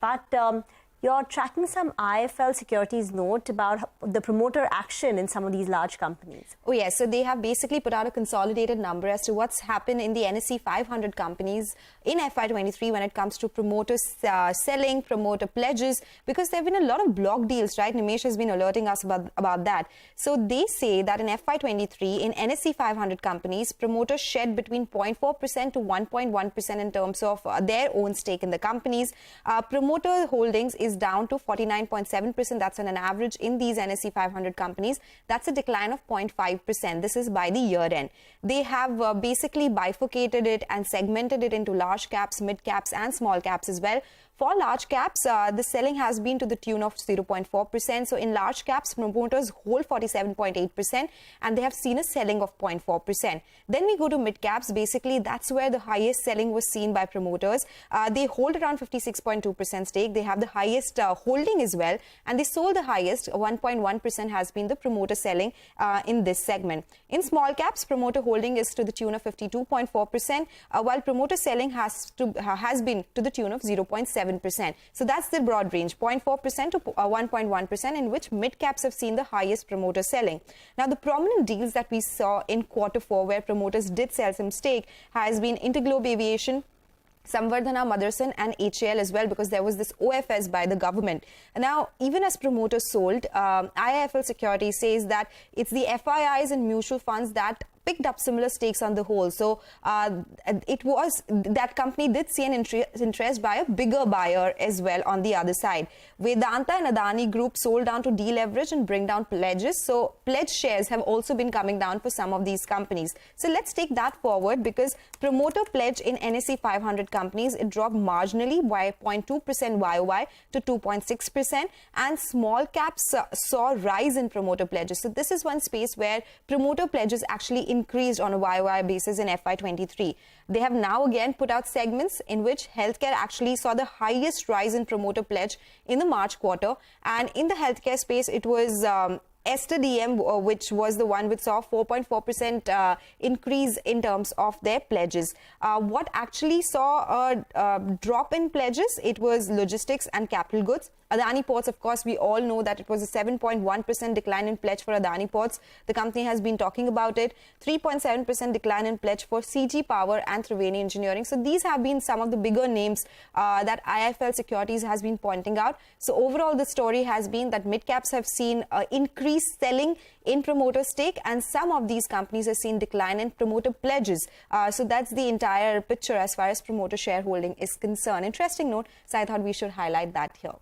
But you're tracking some IIFL securities note about the promoter action in some of these large companies. Oh yes, so they have basically put out a consolidated number as to what's happened in the NSE 500 companies in FY23 when it comes to promoters selling, promoter pledges, because there have been a lot of block deals, right? Nimesh has been alerting us about that. So they say that in FY23, in NSE 500 companies, promoters shed between 0.4% to 1.1% in terms of their own stake in the companies. Promoter holdings is down to 49.7%. That's on an average in these NSE 500 companies. That's a decline of 0.5%. This is by the year end. They have basically bifurcated it and segmented it into large caps, mid caps and small caps as well. For large caps, the selling has been to the tune of 0.4%. So in large caps, promoters hold 47.8% and they have seen a selling of 0.4%. Then we go to mid caps. Basically, that's where the highest selling was seen by promoters. They hold around 56.2% stake. They have the highest holding as well, and they sold the highest. 1.1% has been the promoter selling in this segment. In small caps, promoter holding is to the tune of 52.4%, while promoter selling has been to the tune of 0.7%. So that's the broad range, 0.4% to 1.1%, in which mid caps have seen the highest promoter selling. Now, the prominent deals that we saw in Q4 where promoters did sell some stake has been Interglobe Aviation, Samvardhana Motherson and HAL as well, because there was this OFS by the government. Now, even as promoters sold, IIFL Securities says that it's the FIIs and mutual funds that picked up similar stakes on the whole. So it was that company did see an interest by a bigger buyer as well on the other side. Vedanta and Adani Group sold down to deleverage and bring down pledges. So pledge shares have also been coming down for some of these companies. So let's take that forward, because promoter pledge in NSE 500 companies, it dropped marginally by 0.2% YOY to 2.6%, and small caps saw rise in promoter pledges. So this is one space where promoter pledges actually increased on a YOY basis in FY23. They have now again put out segments in which healthcare actually saw the highest rise in promoter pledge in the March quarter, and in the healthcare space it was Ester DM, which was the one which saw 4.4% increase in terms of their pledges. What actually saw a drop in pledges, it was logistics and capital goods. Adani Ports, of course, we all know that it was a 7.1% decline in pledge for Adani Ports. The company has been talking about it. 3.7% decline in pledge for CG Power and Triveni Engineering. So these have been some of the bigger names that IIFL Securities has been pointing out. So overall, the story has been that mid-caps have seen increased selling in promoter stake, and some of these companies have seen decline in promoter pledges. So that's the entire picture as far as promoter shareholding is concerned. Interesting note, so I thought we should highlight that here.